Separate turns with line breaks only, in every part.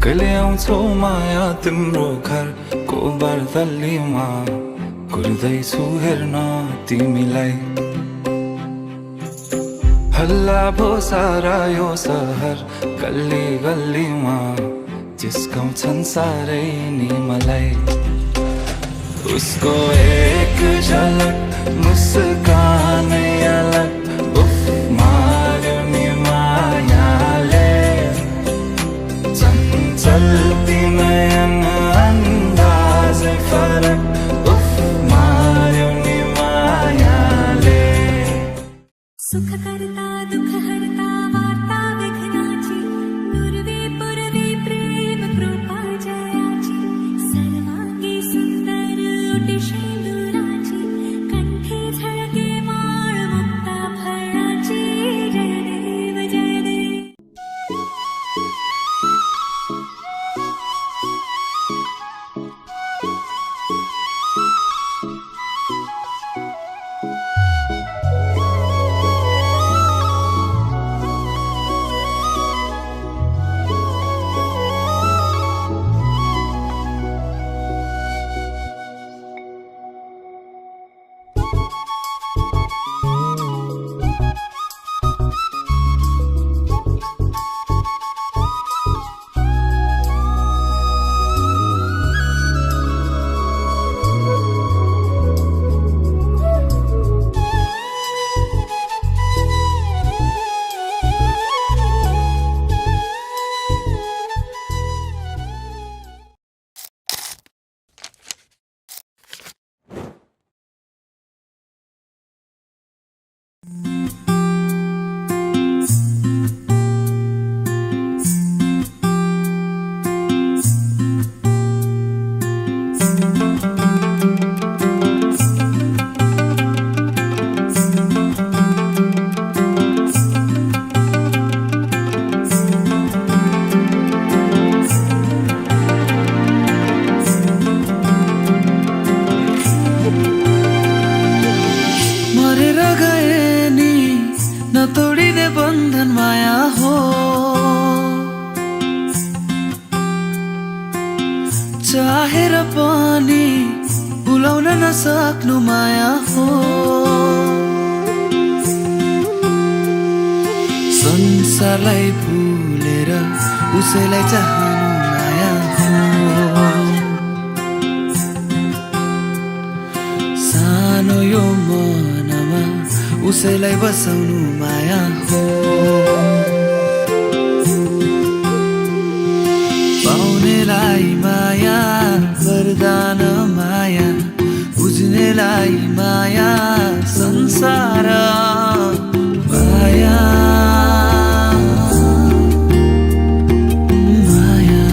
कहिले आउँछौ माया तिम्रो घरको बर्दलीमा कुर्दैछु हेर्न तिमीलाई हल्ला भो सारा यो सहर गल्ली गल्लीमा जिस्काउँछन् सारै नि मलाई उसको एक झलक मुस्कानै अलग उफ मार्यो नि मायाले चल्ती नयन अन्दाजै फरक उफ मार्यो नि मायाले
सुख करता दुख हरता वार्ता विघ्नाची नुरवी पुरवी प्रेम कृपा जयाची सर्वांगी सुंदर उटी शेंदुराची कंठी झळके माळ मुक्ता फळाची जय देव जय देव
तोडिने बन्धन माया हो चाहेर पनि भुलाउन नसक्नु माया हो संसारलाई भुलेर उसैलाई चाहनु माया हो सानो यो मनमा उसैलाई बसाउनु माया हो पाउनेलाई माया वरदान माया बुझ्नेलाई माया संसार माया माया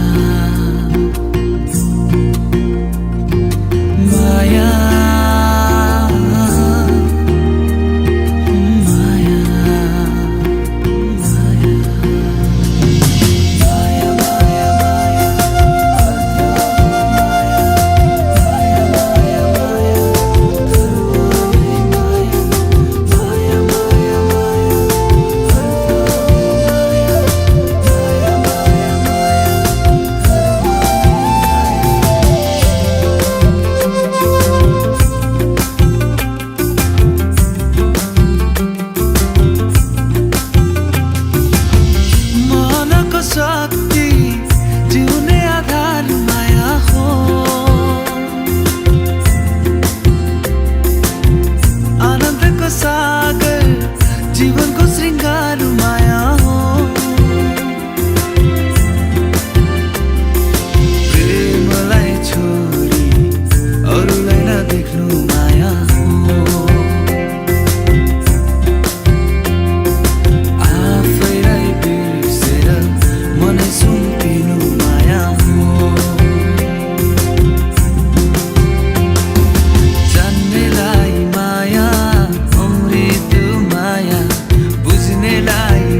माया जीवनको श्रृङ्गार माया हो प्रेमलाई छोडी अरूलाई नदेख्नु माया हो आफैलाई बिर्सेर मनै सुम्पिनु माया हो जान्नेलाई माया अमृत माया बुझ्नेलाई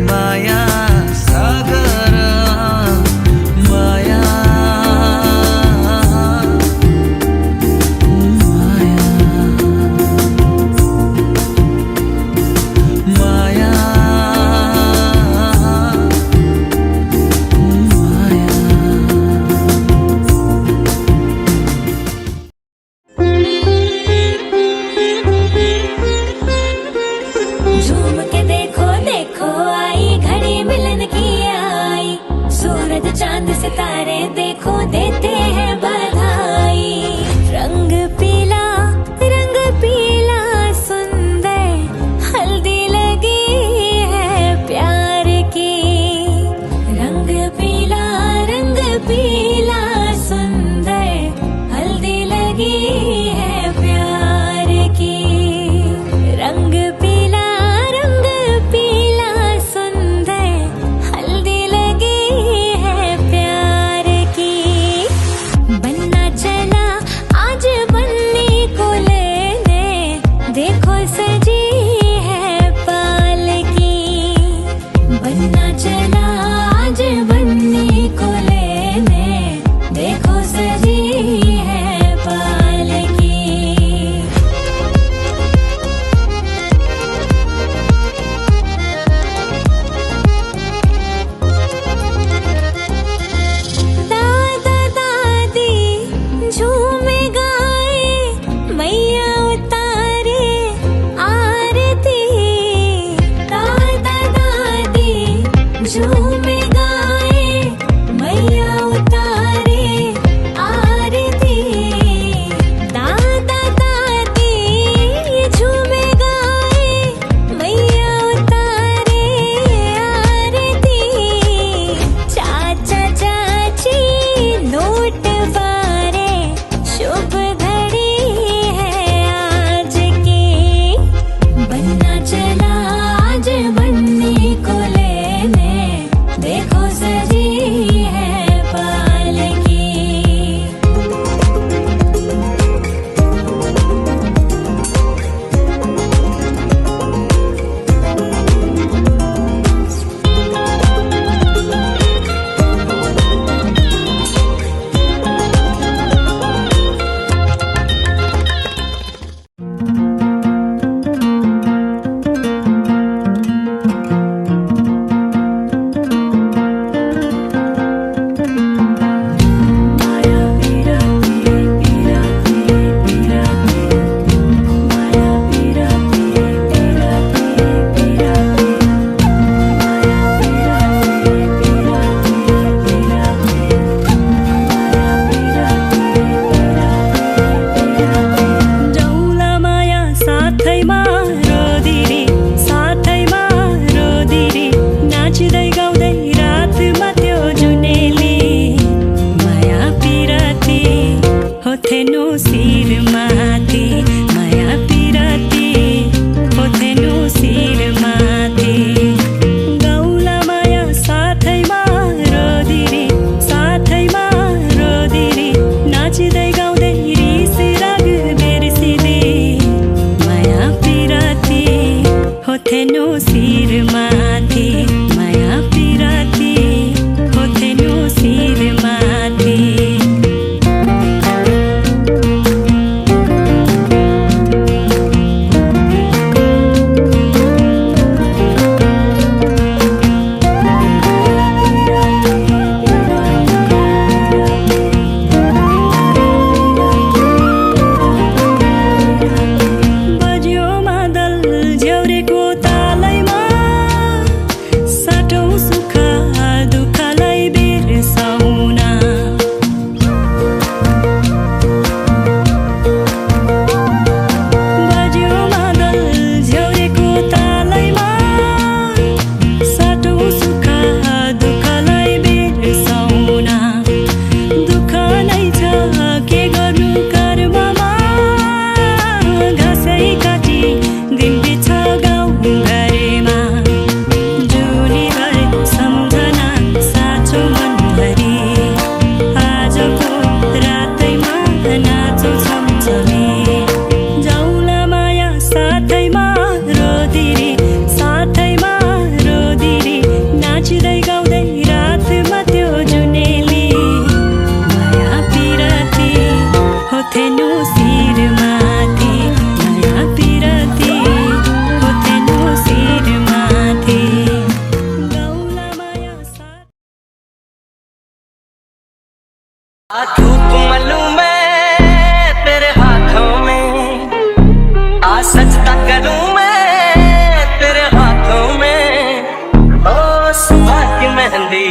चांद सितारे देखो देते हैं बधाई। रंग पीला सुंदर हल्दी लगी है प्यार की। रंग पीला सुंदर हल्दी लगी है प्यार की। रंग पीला सुंदर हल्दी लगी है प्यार की। बनना चला आज बन्नी को लेने देखो सजी है पालकी। बनना चला आज बन्नी को लेने देखो सजी है पालकी। दादा दादी झूमे गाए मैया उतारे आरती। दादा दादी झूमे गाए मैया उतारे आरती। दादा दादी झूमे गाए मैया उतारे आरती। चाचा चाची नोट बारे शुभ घड़ी है आज की। बनना चला आज बन्नी को लेने देखो सजी है पालकी। जाउला माया साथैमा रोदिरी नाच्दै गाउँदै रातमा त्यो जुनेली। माया पिराती होथेनु शिरमाथि। माया पिराती होथेनु शिरमाथि। गाउला माया साथैमा रोदिरी नाच्दै गाउँदै रिस राग बिर्सिदी। माया पिराती होथेनु शिरमाथि। माया पिराती होथेनु शिरमाथि। बज्यो मादल झ्याउरेको तालैमा साटौँ सुख दुःखलाई बिर्साउन। बज्यो मादल झ्याउरेको तालैमा साटौँ सुख दुःखलाई बिर्साउन। दुःख नै छ के गर्नु कर्ममा घाँसै काटी दिन बिछ गाउँ घरेमा। जुनीभर सम्झना साँचो मनभरि आजको रातैमा नाचो छमछमी। जाउला माया साथैमा रोदिरी नाच्दै गाउँदै रातमा त्यो जुनेली। माया पिराती होथेनु शिरमाथि। माया पिराती होथेनु शिरमाथि। गाउला माया
धूप मलूं मैं तेरे हाथों में, आ सजदा करूं मैं तेरे हाथों में। ओ सुबह की मेहंदी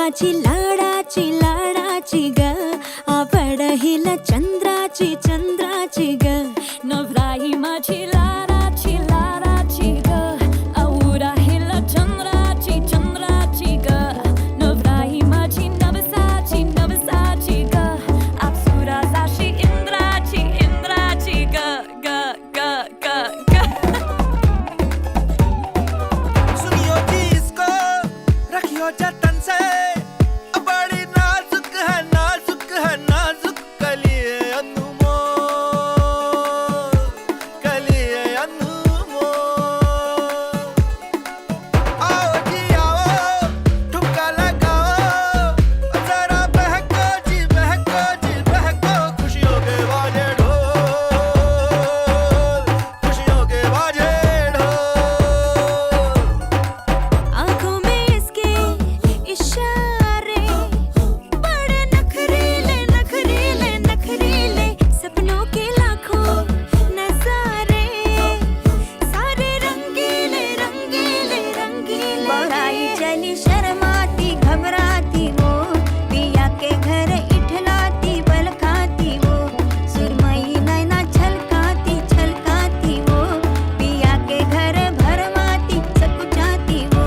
माझी लाडाची लाडाची ग आवड हिला चंद्राची चंद्राची ग नवराई माझी लाडाची लाडाची ग औरा हिला चंद्राची चंद्राची ग नवराई माझी नवसाची नवसाची ग अप्सरा साशी इंद्राची इंद्राची ग ग ग ग ग
सुनियो जी इसको रखियो जतन से बड़ी नाजुक है नाजुक कलिए अनमोल कलिए अनमोल आओ जी आओ ठुमका लगाओ जरा बहको जी बहको खुशियों के बाजे ढोल खुशियों के बाजे ढोल
आँखों में इसके इशारे बड़े नखरीले नखरीले नखरीले सपनों के लाखों नजारे सारे रंगीले रंगीले रंगीले बौराई चली शर्माती घबराती वो पिया के घर इठलाती बल खाती वो सुरमई नैना छलकाती छलकाती वो पिया के घर भरमाती सकुचाती वो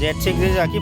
जेट सिक्स দিয়ে যাকি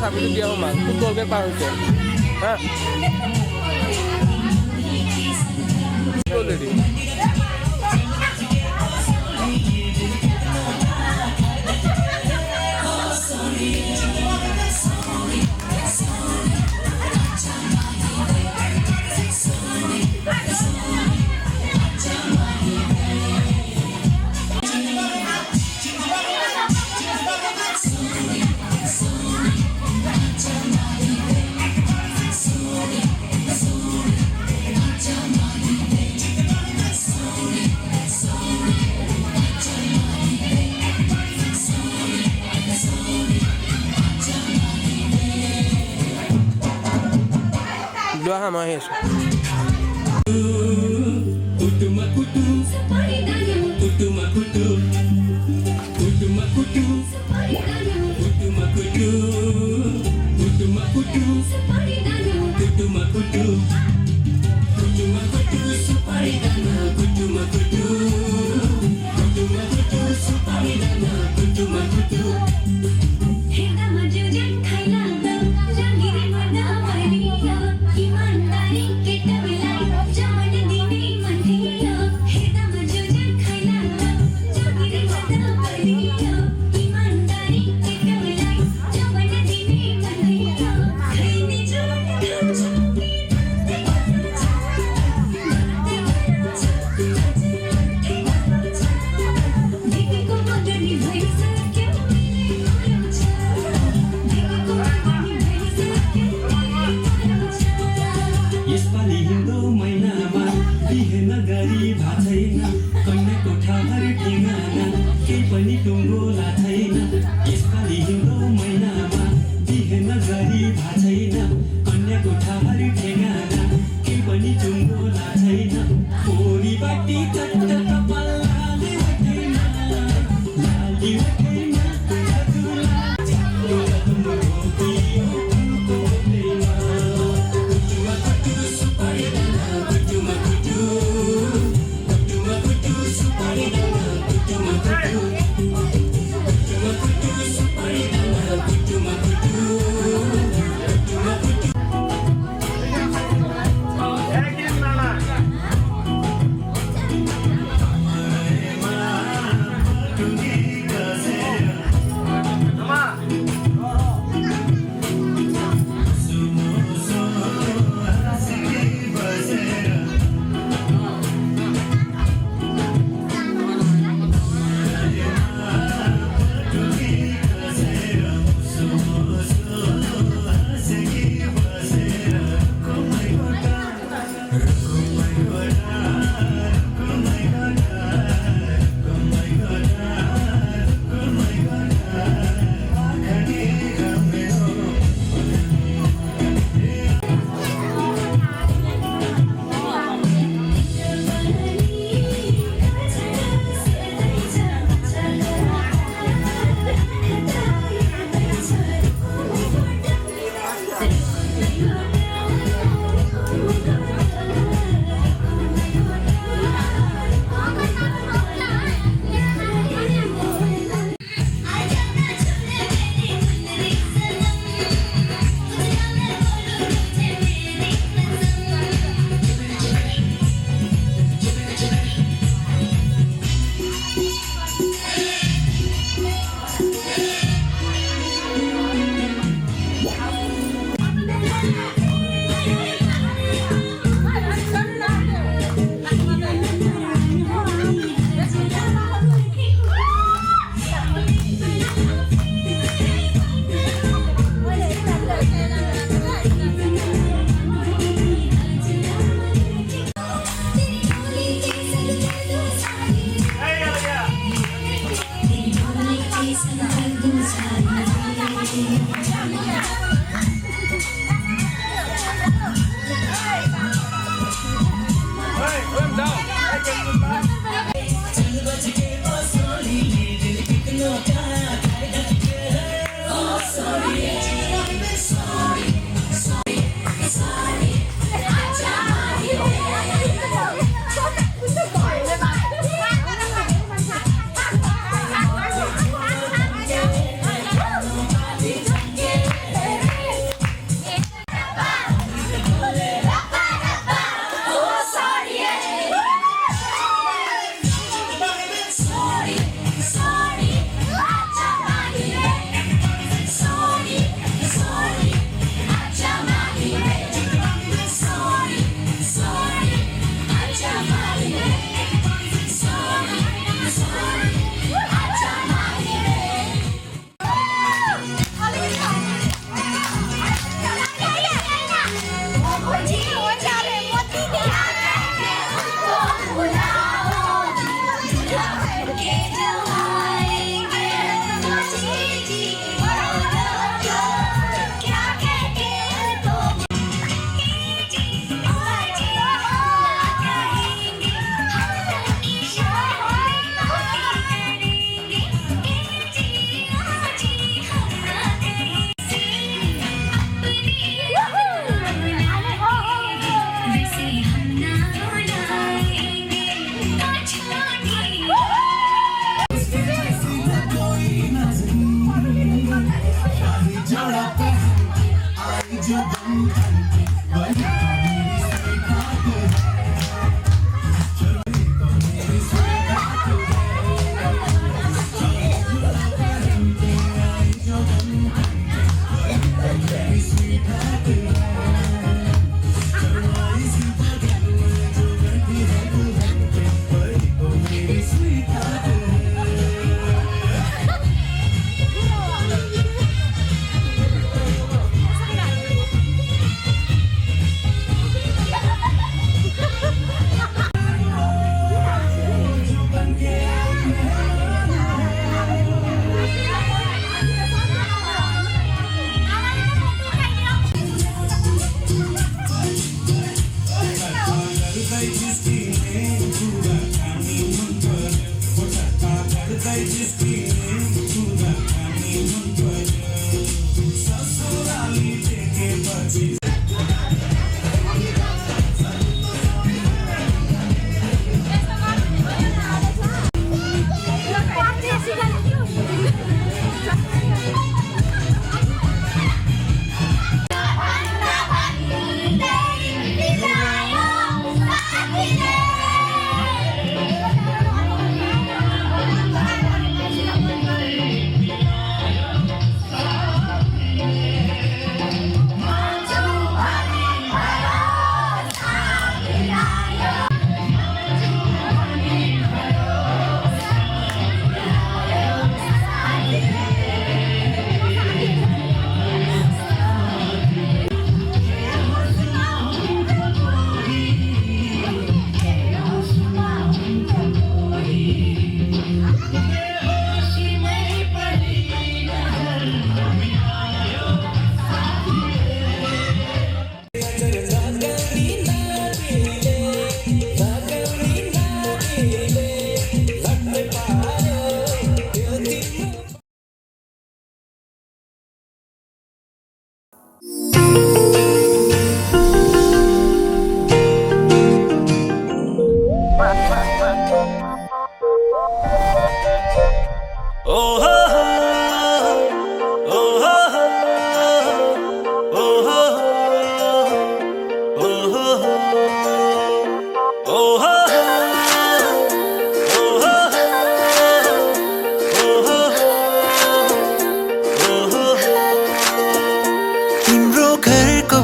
Sabi itu dia Omar, pukul ke paru tu, ha? Pukul dia. Dua hama es. Kutu makutu, kutu makutu, kutu makutu, kutu makutu, kutu makutu, kutu makutu, kutu makutu, supari dana, kutu makutu, kutu makutu, supari dana, kutu makutu.
ईमानदारी के कविलाई जवन दिने मन दिया खैनी जो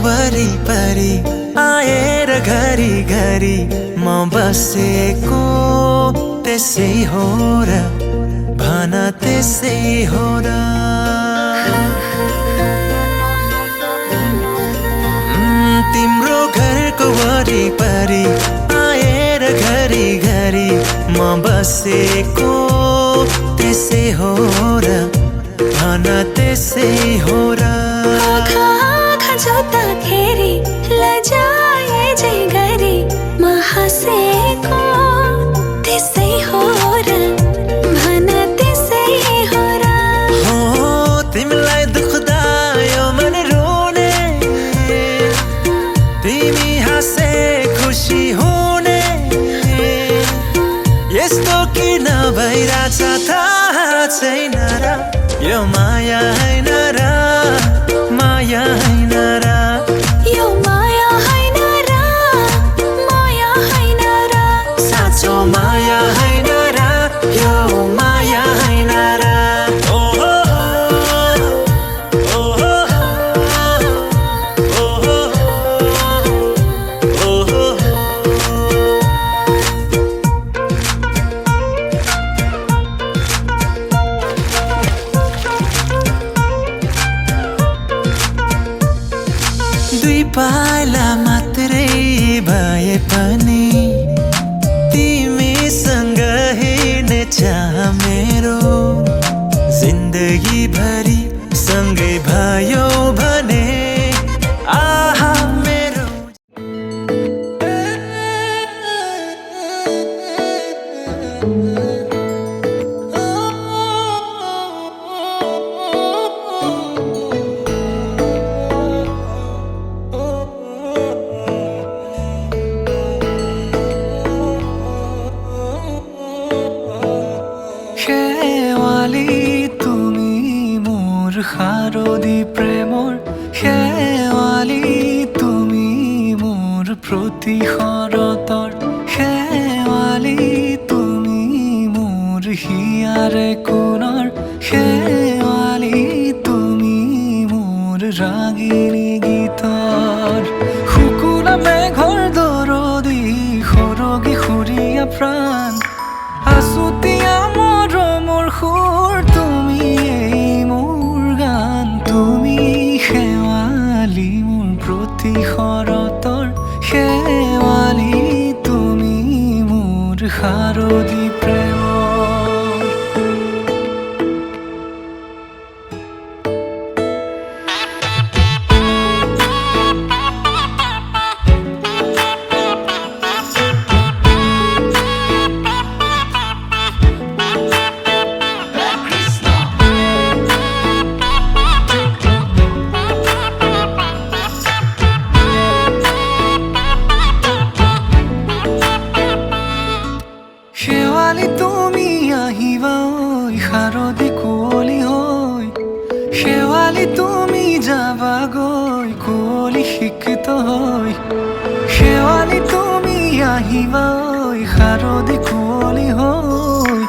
वरिपरि आएर घरी घरी म बसेको त्यसै हो र भन त्यसै हो र तिम्रो घरको वरिपरि आएर घरी घरी म बसेको त्यसै हो र भन त्यसै त्यसै हो र
आँखा आँखा जोत्दाखेरि लजाए जे गरी म हाँसेको त्यसै हो र भन त्यसै हो र
हो तिमीलाई दुख्दा यो मन रोने तिमी हाँसे खुसी हुने यस्तो किन भइरहेछ थाहा छैन र यो माया हैन र माया हैन र
यो माया हैन र माया हैन र
साँचो माया हैन र यो माया हैन र ओ हो हो, ओ हो हो, ओ हो हो, ओ हो हो। दुई पाइला मात्रै भए पनि तिमीसँग हिँड्ने चाह मेरो जिन्दगी भरि सँगै भयो भने आहा मेरो
শেৱালি তুমি মোৰ শাৰদী প্ৰেমৰ শেৱালি তুমি মোৰ প্ৰতি শৰতৰ শেৱালি তুমি মোৰ হিয়াৰে কোণৰ শেৱালি তুমি মোৰ ৰাগিনী গীতৰ শুকুলা মেঘৰ দৰদি সৰগী সুৰীয়া প্ৰাণ আছুতীয়া মৰমৰ সুৰ তুমি এই মোৰ গান তুমি শেৱালি মোৰ প্ৰতি শৰতৰ শেৱালি তুমি মোৰ শাৰদী প্ৰেমৰ শেৱালি তুমি আহিবা ঐ শাৰদী কুঁৱলী হৈ শেৱালি তুমি যাবাগৈ কুঁৱলী শিক্ষিত হৈ শেৱালি তুমি আহিবা ঐ শাৰদী কুঁৱলী হৈ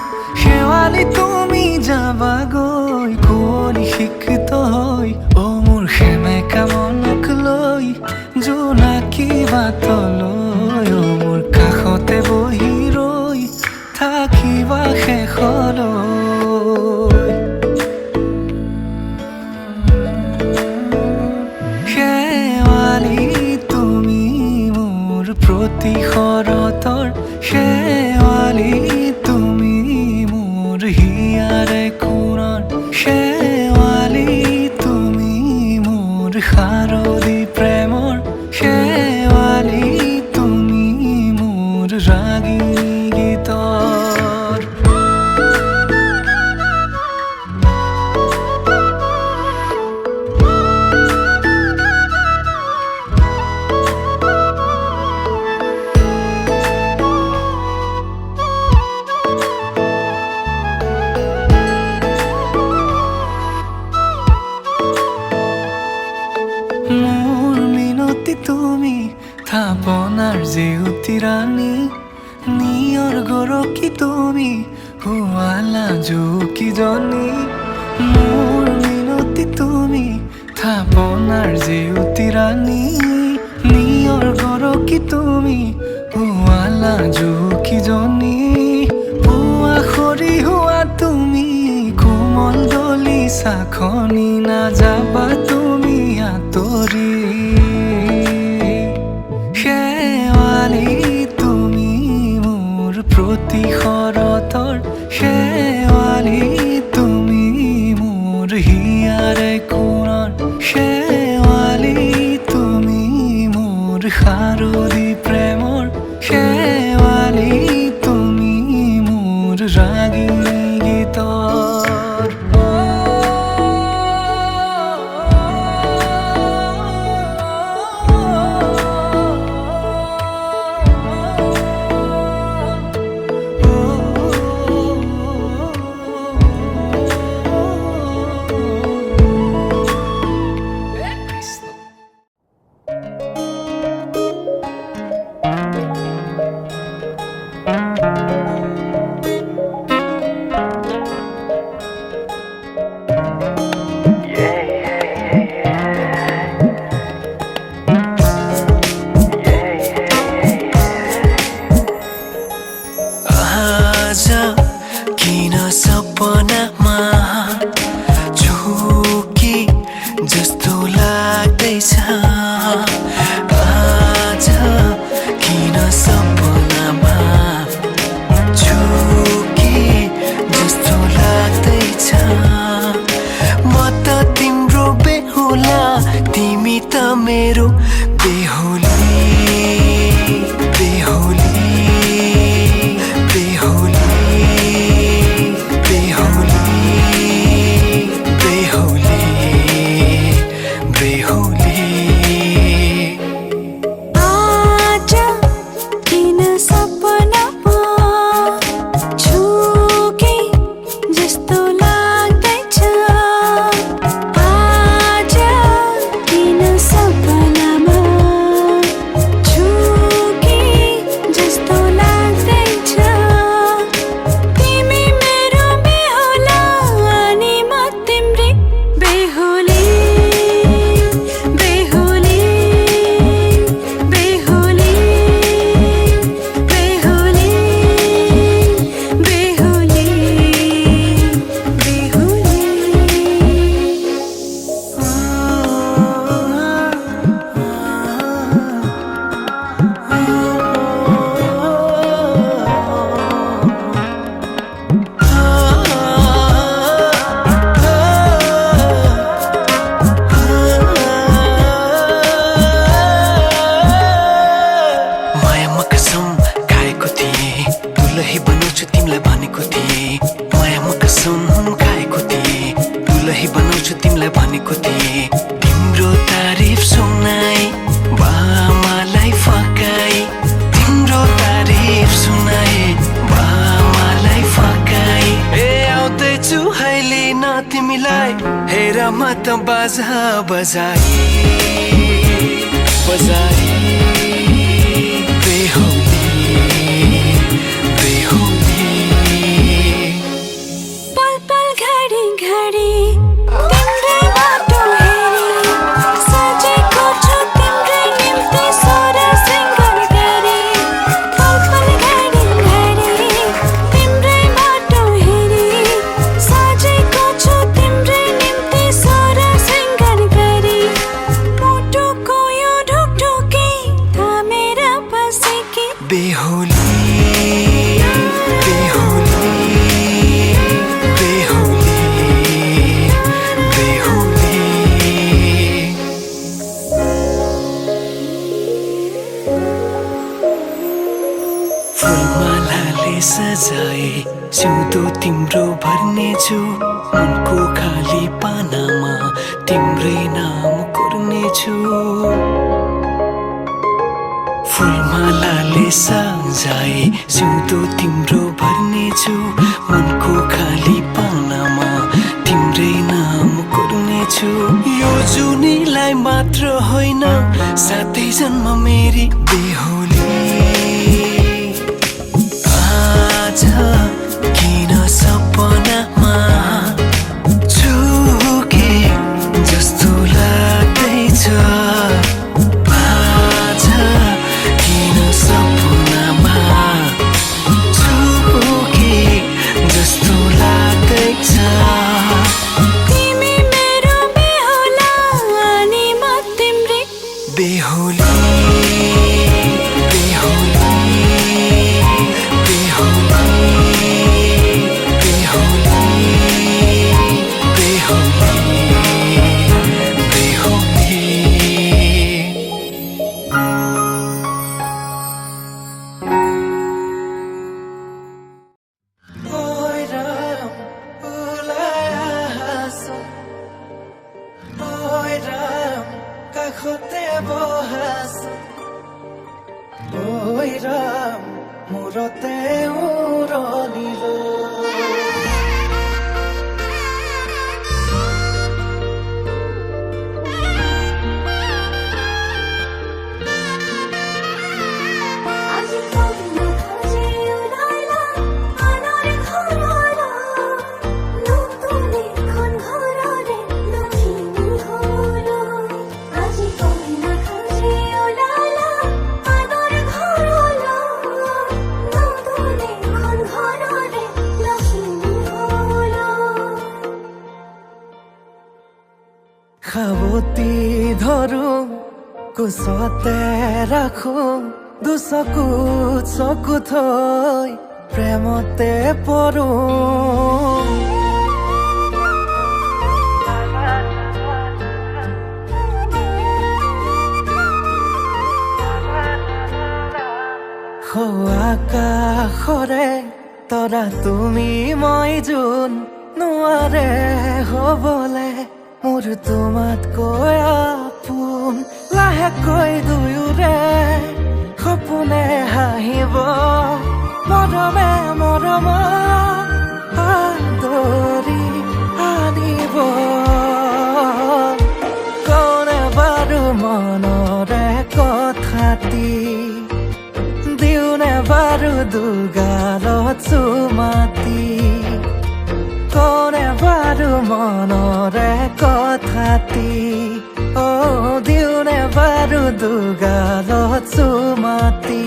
শেৱালি তুমি যাবাগৈ কুঁৱলী শিক্ষিত হৈ অ মোৰ সেমেকা মনক লৈ জোনাকী বাটলৈ অ মোৰ কাষতে বহি ৰৈ থাকিবা শেষলৈ শেৱালি তুমি মোৰ প্ৰতি শৰতৰ শেৱালি তুমি মোৰ হিয়াৰে কোণৰ শেৱালি তুমি মোৰ শাৰদী প্ৰেমৰ শেৱালি তুমি মোৰ ৰাগিনী গীতৰ মোৰ মিনতি তুমি থাপনাৰ জেউতি ৰাণী নিয়ৰ গৰকী তুমি শুৱালা জুকিজনী মোৰ মিনতি তুমি থাপনাৰ জেউতি ৰাণী নিয়ৰ গৰকী তুমি শুৱালা জুকিজনী পুৱা খৰি হোৱা তুমি কোমল দলি চাখনি নাযাবা তুমি আঁতৰি শেৱালি তুমি মোৰ প্ৰতি শৰতৰ শেৱালি তুমি মোৰ হিয়াৰে लाग्दैछ आज किन सपनामा झुके जस्तो लाग्दैछ म त तिम्रो बेहुला तिमी त मेरो बेहुली बेहुली बेहुली बेहुली बेहुली
आज किन सपनामा झुके जस्तो लाग्दैछ आज किन सपनामा झुके जस्तो लाग्दैछ तिमी मेरो बेहुला अनि म तिम्रै बेहुली बेहुली बेहुली बेहुली बेहुली
मायामा कसम खाएको थिएँ दुलही बनाउँछु तिमीलाई भनेको थिएँ मायामा कसम खाएको थिएँ दुलही बनाउँछु तिमीलाई भनेको थिएँ तिम्रो तारिफ सुनाई बामालाई फकाई तिम्रो तारिफ सुनाई बामालाई फकाई ए आउँदैछु अहिले न तिमीलाई हेर म त बाजा बजाई बजाई बेहुली बेहुली
पल पल घडी घडी तिम्रै बाटो हेरी सजेको छु तिम्रै निम्ति स्वर सिङ्गार गरी पल पल घडी घडी तिम्रै बाटो हेरी सजेको छु तिम्रै निम्ति स्वर सिङ्गार गरी मुटुको यो ढुकढुकी थामेर बसेकी
बेहुली बेहुली बेहुली बेहुली फुलमालाले सजाए सिउँदो तिम्रो भर्नेछु मनको खाली पानामा तिम्रै नाम कोर्नेछु फुलमालाले सजाए सिउँदो तिम्रो भर्नेछु मनको खाली पानामा तिम्रै नाम कोर्नेछु यो जुनीलाई मात्र होइन साथै जन्म मेरी बेहुली आज किन सपनामा झुके जस्तो लाग्दैछ आज किन सपनामा झुके जस्तो लाग्दैछ
तिमी मेरो बेहुला अनि म तिम्रै
बेहुली बेहुली बेहुली बेहुली बेहुली Oi Ram, ulaiasa. Oi Ram, kakote bohasa. Oi Ram, murote uronilo.
আজি কবি না খাজে উলাইলা আনার ঘররা নতুন এখন ঘররে লক্ষ্মী হলো আজি কবি না খাজে উলাইলা আনার ঘররা নতুন এখন
সাৱতি ধৰো কোচতে ৰাখো চকু থৈ প্ৰেমতে পৰো আকাশৰে তৰা তুমি মই যোন নোৱাৰে হ'বলে মোৰ তোমাতকৈ আপোন লাহেকৈ দুয়োৰে সপোনে হাঁহিব মৰমে মৰম আদৰি আনিব কোনে বাৰু মনৰে কথাটি দিওনে বাৰু দুগালত চুমাতি কোনে বাৰু মনৰে কথাটি দিওনে বাৰু দুগালত চুমাতি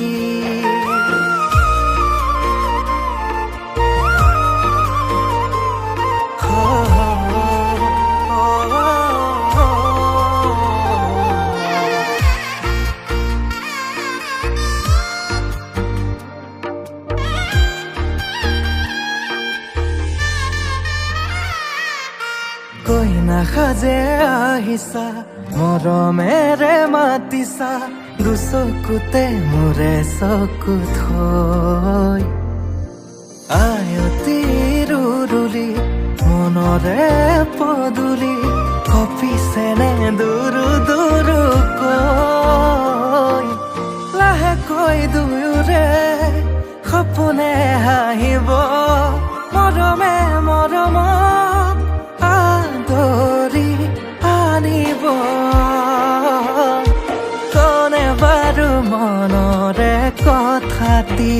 কৈ নাসাজে আহিছা মৰমেৰে মাতিছা দুচকুতে মোৰে চকু থৈ আয়তি ৰুৰুলি মনৰে পদুলি কপিছেনে দুৰু দুৰুকৈ লাহেকৈ দুয়োৰে সপোনে হাঁহিব মৰমে মৰম আদৰি আনিব কোনে বাৰু মনৰে কথাটি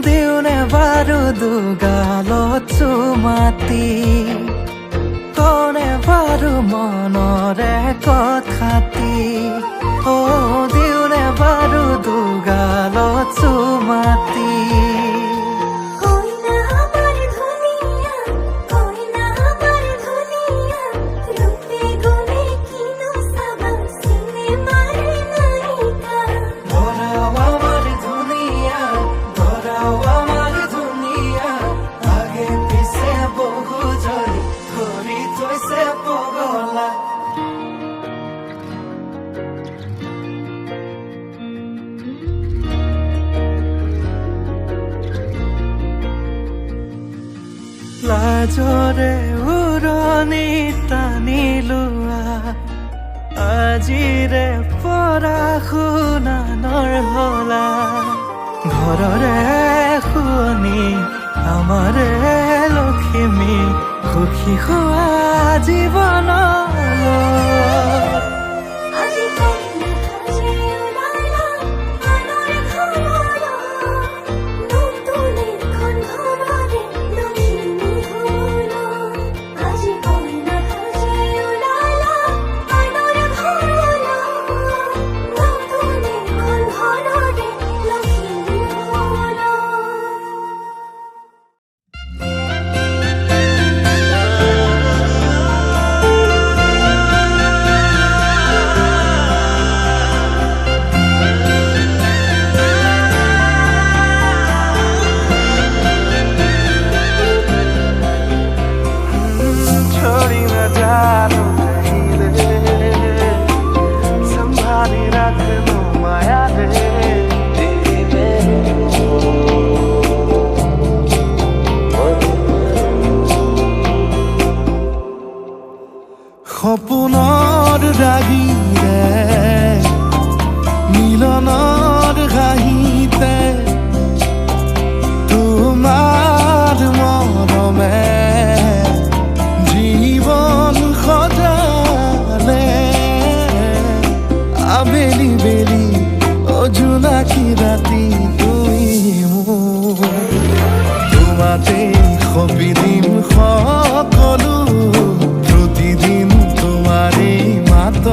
দিওনে বাৰু দুগালত চুমাতি কোনে বাৰু মনৰে কথাটি দিওনে বাৰু দুগালত চুমাতি
কইনা আমার ধুনিয়া কইনা আমার ধুনিয়া রূপে গুণে কিনো সাবান সিনেমার নায়িকা
ধরাও আমার দুনিয়া ধরাও আমার দুনিয়া আগে পিছে বহু জনি ধরি থৈছে পগলা লাজৰে উৰণি টানি লোৱা আজিৰে পৰা শুনানৰ হলা ঘৰৰে শুৱনি আমাৰে লখিমী সুখী হোৱা জীৱনলৈ
আজি কইনা সাজে ওলালা আনৰ ঘৰলৈ নতুন এখন ঘৰৰে লখিমী হ'ল আজি কইনা সাজে ওলালা আনৰ ঘৰলৈ নতুন এখন ঘৰৰে লখিমী হ'ল
छोड़ी न जानो कहीं रे संभाली रख लो माया रे সপোনৰ ৰাগিৰে মিলনৰ ঘাঁহিতে তোমাৰ মৰমে জীৱন সজালে আবেলি বেলি অজোনাকি ৰাতি তুমি মোৰ তোমাতে সপি দিম সকলো প্ৰতিদিন তোমাৰেই মাত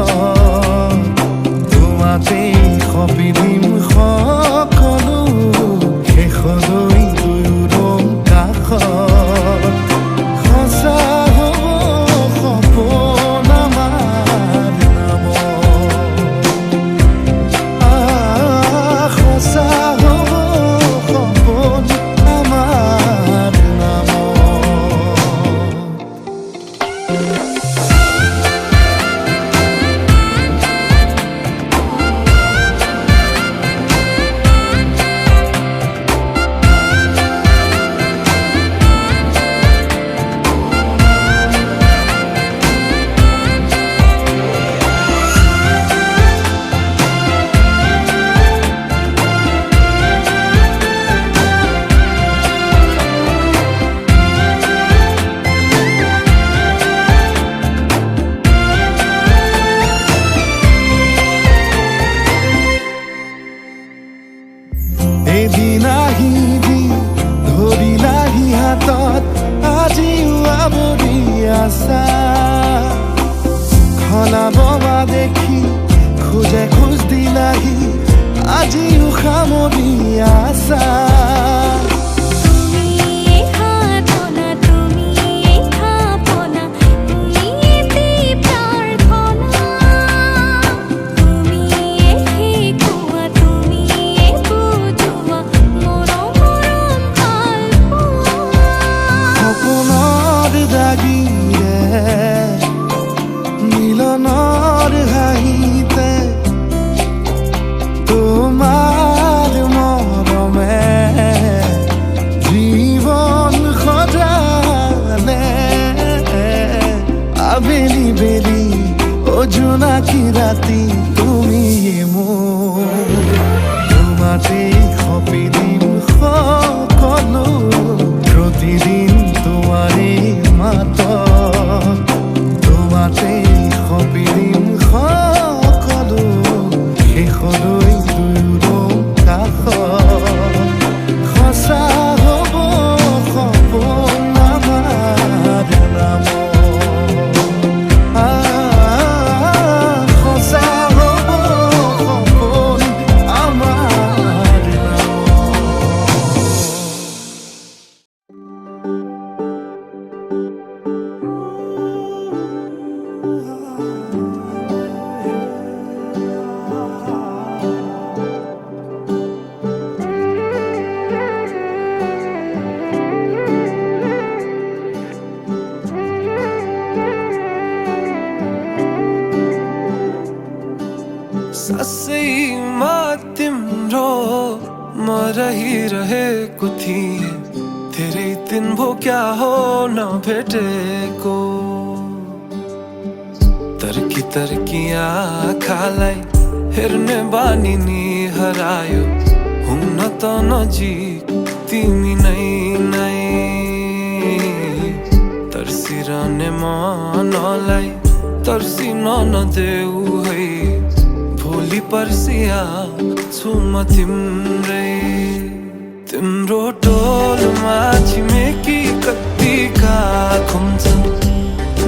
ওলাববা দেখি খোজে খোজ দিলাহি আজিও সামৰি আছা
তুমি খাতনা তুমি খাপনা তুমি প্রার্থনা তুমি শিকোৱা তুমি বুজোৱা মৰম
সপোনৰ দাগিৰে মিলনৰ হাঁহিতে তোমাৰ মৰমে জীৱন সজালে আবেলি বেলি জোনাকী ৰাতি তুমি মোৰ তোমাতে সপি দিম সকলো প্ৰতিদিন তোমাৰে মাতত তোমাতে সপি দিম সকলো শেষলৈ দুয়ো কাষত সঁচা হ'ব সপোন আমাৰ নামত সঁচা হ'ব সপোন আমাৰ
ससै तिम्रो म रहे कुथी धेरै दिन भो क्या हो नभेटेको तर्की आँखालाई हेर्ने बानी नि हरायो हुन त नजिक तिमी नै तर्सिरहने मनलाई तर्सिन नदेऊ है भोलि पर्सिया छु म तिम्रै तिम्रो टोलमा छिमेकी कतिका खुम्छ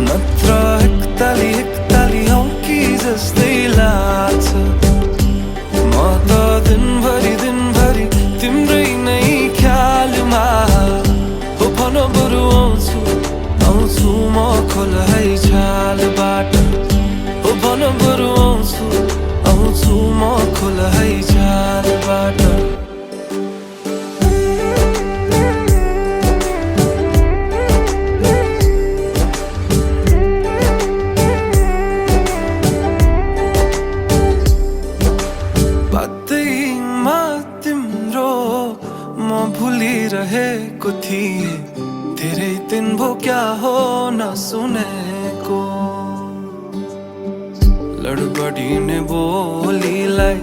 नत्र एकताली हौ कि जस्तै लाग्छ म त दिनभरि तिम्रै नै ख्यालमा हो भन बरु आउँछु म खोल है छालबाट हो भन बरु आउँछु म खोल है छालबाट बातैमा तिम्रो म भुलिरहेको थिएँ धेरै दिन भो क्या हो नसुनेको लडबडिने बोलीलाई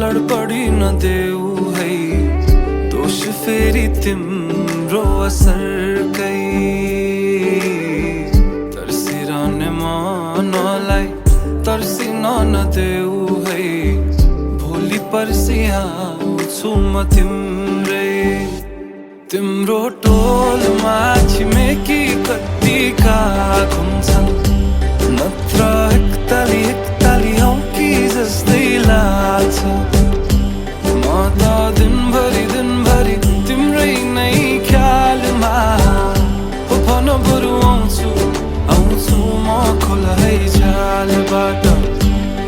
लडबडिन देऊ है दोष फेरि तिम्रो असरकै तर्सिरहने मनलाई तर्सिन नदेऊ है भोलि पर्सि आउँछु म तिम्रै तिम्रो टोलमा छिमेकी कतिका घुम्छन् नत्र एकताली हौ कि जस्तै लाग्छ म त दिनभरि तिम्रै नै ख्यालमा हो भन बरु आउँछु म खोल है छालबाट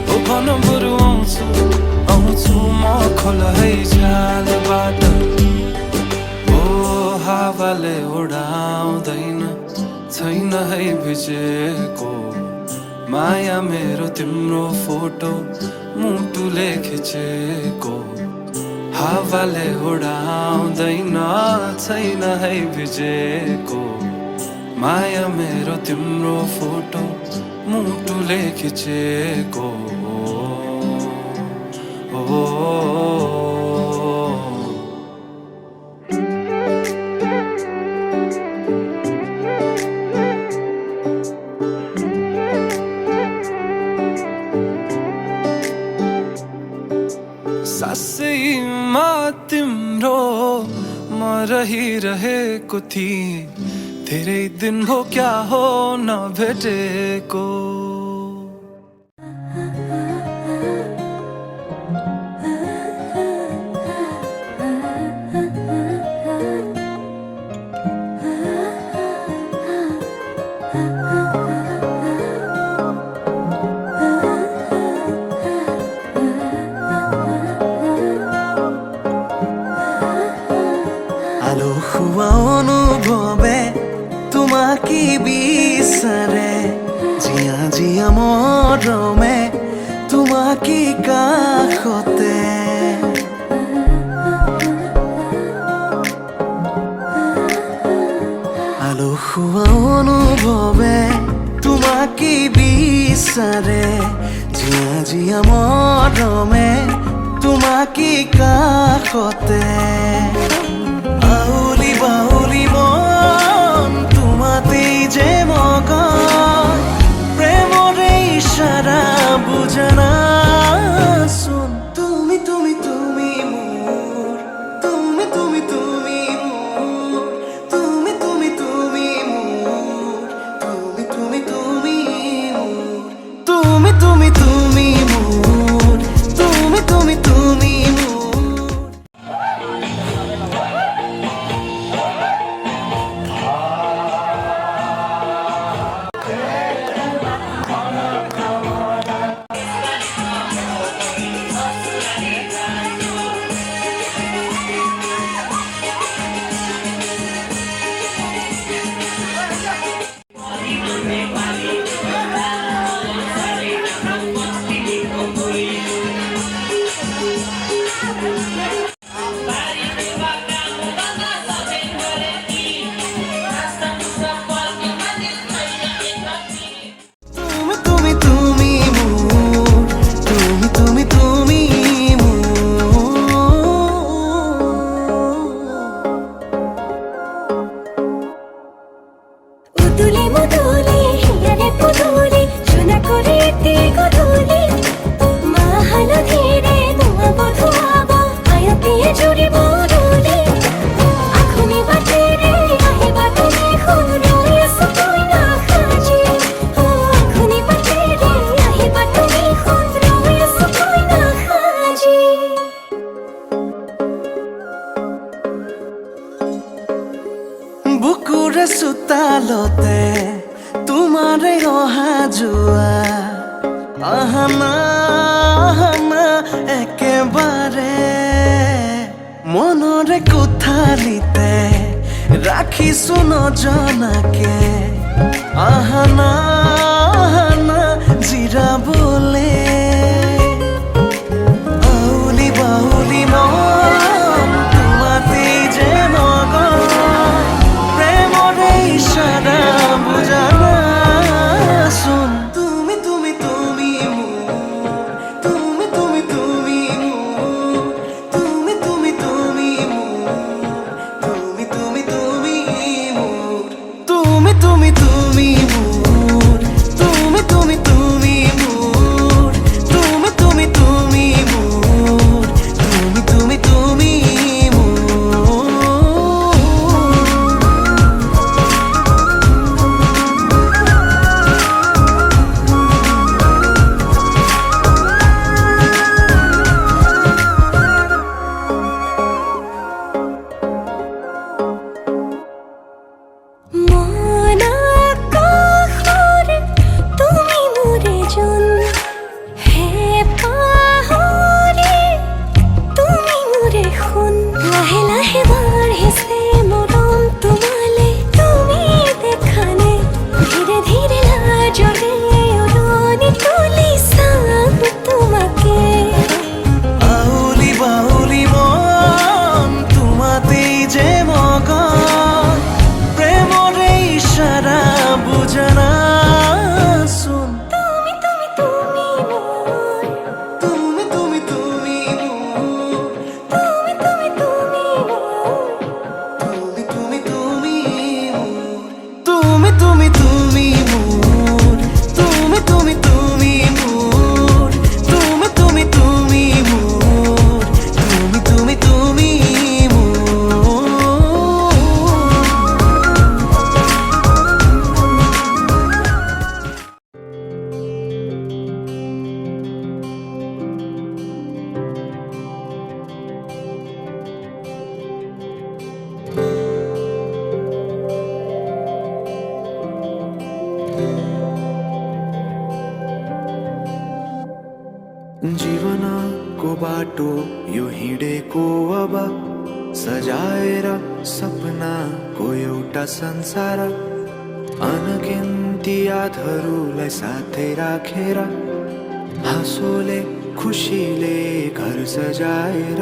हो भन बरु आउँछु म खोल है छालबाट ओ हावाले उडाउँदैन छैन है भिजेको माया मेरो तिम्रो फोटो मुटुले खिचेको हावाले उडाउँदैन छैन है भिजेको माया मेरो तिम्रो फोटो मुटुले खिचेको सासैमा तिम्रो म रहिरहेको थिएँ धेरै दिन भो क्या हो नभेटेको জীয়া মৰমে তোমাকে কাষতে আলসুৱা অনুভৱে তোমাকে বিচাৰে জীয়া জীয়া মৰমে তোমাকে কাষতে আউলি বাউলি মন তোমাতেই যে মগন প্ৰেমৰে ইশাৰা বুজানাচোন তুমি তুমি তুমি মোৰ তুমি তুমি তুমি মোৰ তুমি তুমি তুমি মোৰ তুমি তুমি তুমি মোৰ তুমি তুমি তুমি মোৰ তুমি তুমি তুমি মোৰ তুমি তুমি তুমি মোৰ তুমি তুমি তুমি
উদুলি মুদুলি হিয়ারে পুদুলি সোনা করে এতে গধুলি মা হালধিরে ধোঁয়াব ধোঁয়াব আয়তিয়ে জুড়িব রুলি আখুনি বাটেরে আহিবা তুমি খুন রয়ে আছো তুই না খাজি ও আখুনি বাটেরে আহিবা তুমি খুন রয়ে আছো তুই না খাজি
বুকুৰে চোতালতে তোমাৰে অহা যোৱা আহানা আহানা একেবাৰে মনৰে কোঠালিতে ৰাখিছো নজনাকে আহানা আহানা জিৰাবলে আউলি বাউলি মন তোমাতেই যে মগন প্ৰেমৰে ইশাৰা বুজানাচোন তুমি তুমি তুমি মোৰ তুমি তুমি তুমি মোৰ তুমি তুমি তুমি মোৰ তুমি তুমি তুমি মোৰ তুমি তুমি তুমি মোৰ তুমি তুমি তুমি মোৰ তুমি তুমি তুমি মোৰ তুমি তুমি তুমি মোৰ
মন আকাশৰে তুমি মোৰে জোন হে পাহৰি তুমি মোৰে সোণ লাহে লাহে বাঢ়িছে মৰম তোমালে তুমি দেখানে ধীৰে ধীৰে লাজৰে উৰণি তুলি চাম তোমাকে
আউলি বাউলি মন তোমাতেই যে মগন প্ৰেমৰে ইশাৰা বুজানাচোন
তুমি তুমি তুমি মোৰ
তুমি তুমি তুমি মোৰ
তুমি তুমি তুমি মোৰ
তুমি তুমি তুমি মোৰ তুমি তুমি তুমি মোৰ তুমি তুমি তুমি মোৰ তুমি তুমি তুমি মোৰ তুমি তুমি তুমি মোৰ
जीवन को बाटो यो हिँडेको अब सजाएर सपना को एउटा संसार अनगिन्त ती यादहरूलाई साथै राखेर हाँसोले खुसीले घर सजाएर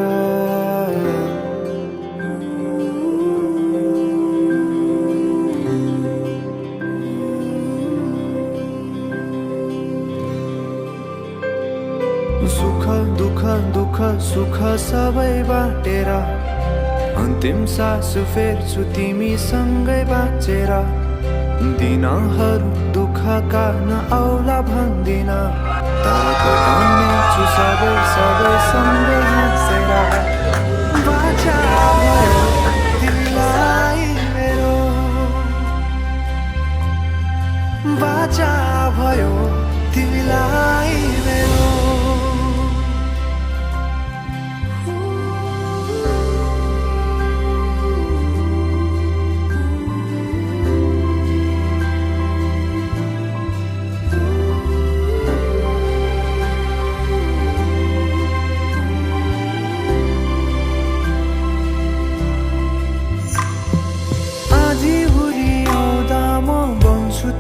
सुख दुःख दुःख सुख सबै बाटेर अन्तिम सास फेर्छु तिमीसँगै बाँचेर दिनहरू दुःखका नआउला भन्दिन तर कटाउने छु सबै सबै सँगै हाँसेर बाचा भयो तिमीलाई मेरो बाचा भयो तिमीलाई मेरो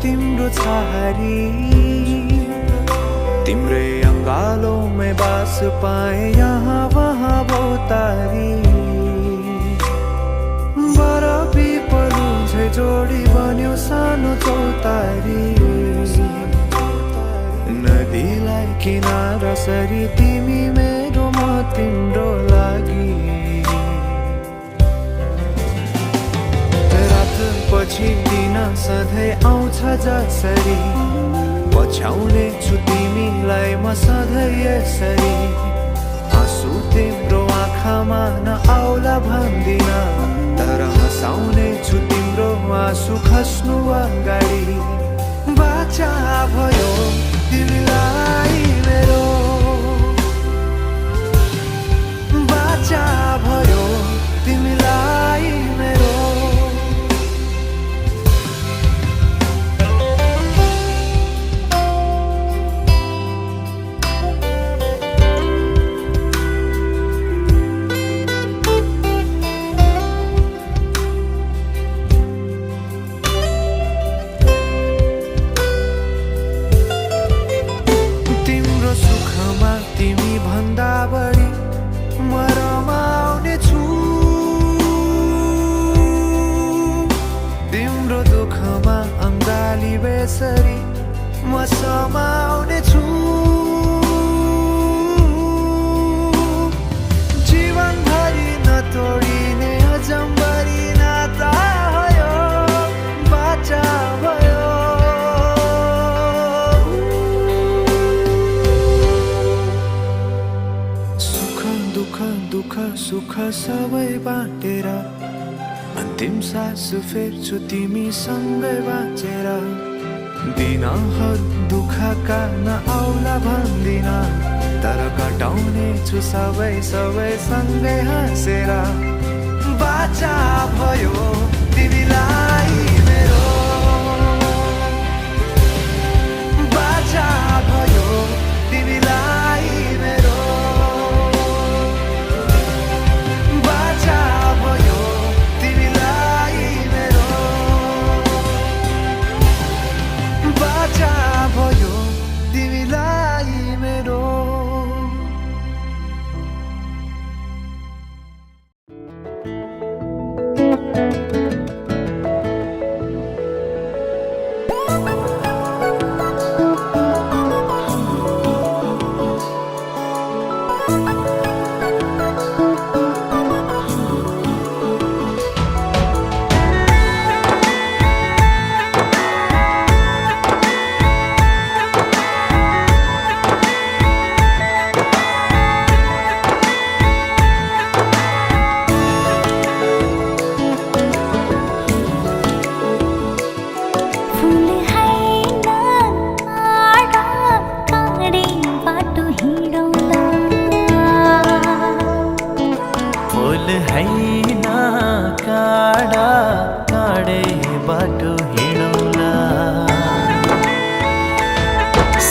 तिम्रो छहारी तिम्रै अङ्गालोमै बास पाए यहाँ वहाँ बहुतारी बर पिपलु झै जोडी बन्यो सानो चौतारी नदीलाई किनारा सरी तिमी मेरो म तिम्रो लागि पछि दिन सधैँ आउँछ जसरी पछ्याउने छु तिमीलाई म सधैँ यसरी आँसु तिम्रो आँखामा नआउला भन्दिन तर हँसाउने छु तिम्रो आँसु खस्नु अगाडि बाचा भयो तिमीलाई मेरो बाचा भयो तिमीलाई मेरो बेसरी म समाउने छु जीवनभरि नतोडिने अजम्बरी नाता भयो बाचा भयो सुख दुःख दुःख सुख सबै बाटेर अन्तिम सास फेर्छु तिमीसँगै बाँचेर दिनहरू दुःखका नआउला भन्दिन तर कटाउने छु सबै सबै सँगै हाँसेर बाचा भयो तिमीलाई मेरो बाचा भयो तिमीलाई मेरो बाचा भयो तिमीलाई मेरो बाचा भयो तिमीलाई मेरो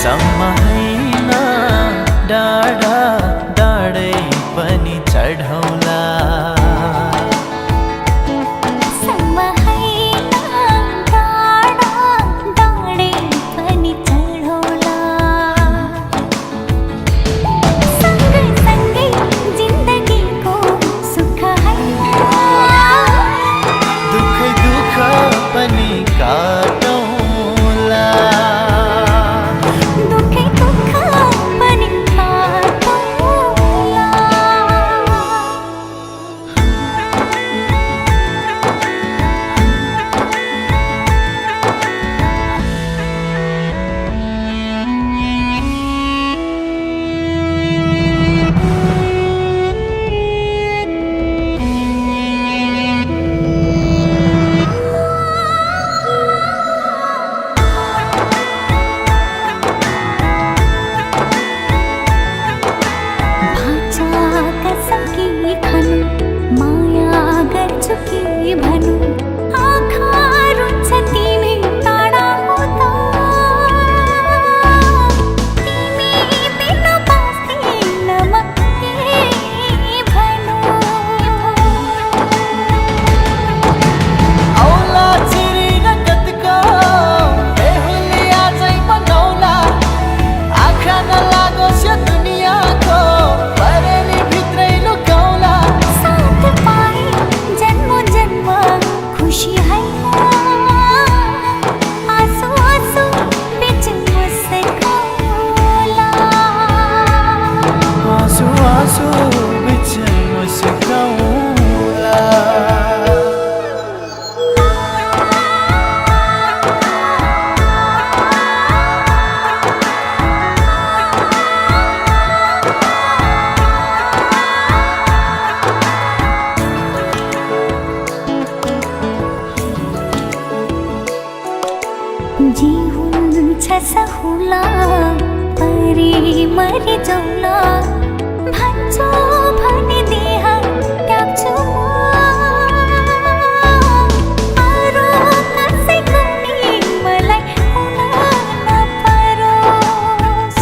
सम्म हैन डाँडा डाँडे मरि जाउँला भन्छौ भने देह त्याग्छु अरू कसैको नि मलाई हुन नपरोस्।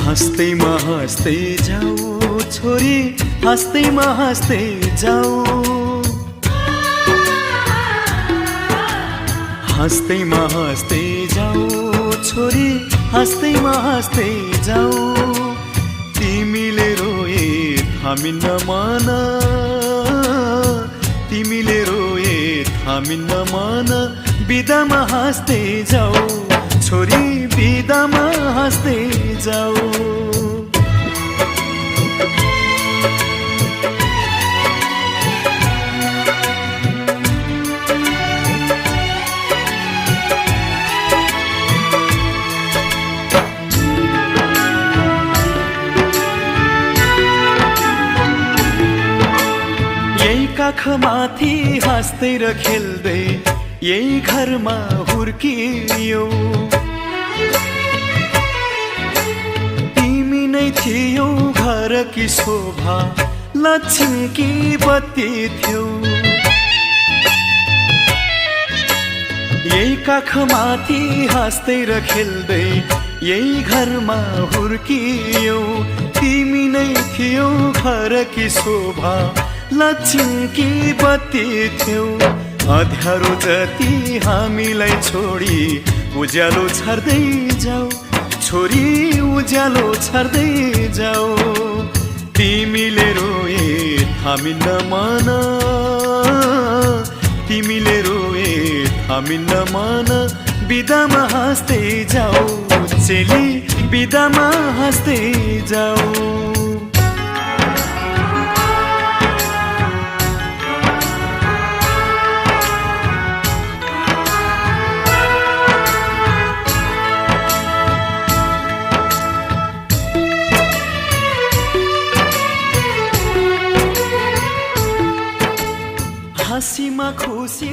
हाँस्दैमा हाँस्दै जाऊ छोरी, हाँस्दैमा हाँस्दै जाऊ, हाँस्दैमा हाँस्दै जाऊ छोरी, हाँस्दैमा हाँस्दै जाऊ। तिमीले रोए थामिन्न मन, तिमीले रोए थामिन्न मन, बिदामा हाँस्दै जाऊ छोरी, बिदामा हाँस्दै जाऊ। यही काखमाथि हाँस्दै र खेल्दै यही घरमा हुर्कियौ, तिमी नै थियौ घरकी शोभा, लक्ष्मीकी बत्ती थियौ। यही काखमाथि हाँस्दै र खेल्दै यही घरमा हुर्कियौ, तिमी नै थियौ घरकी शोभा, लक्ष्मीकी बत्ती थियौ। अँध्यारो जति हामीलाई छोडी उज्यालो छर्दै जाऊ छोरी, उज्यालो छर्दै जाऊ। तिमीले रोए थामिन्न मन, तिमीले रोए थामिन्न मन, बिदामा हाँस्दै जाऊ चेली, बिदामा हाँस्दै जाऊ। हाँसीमा खुसी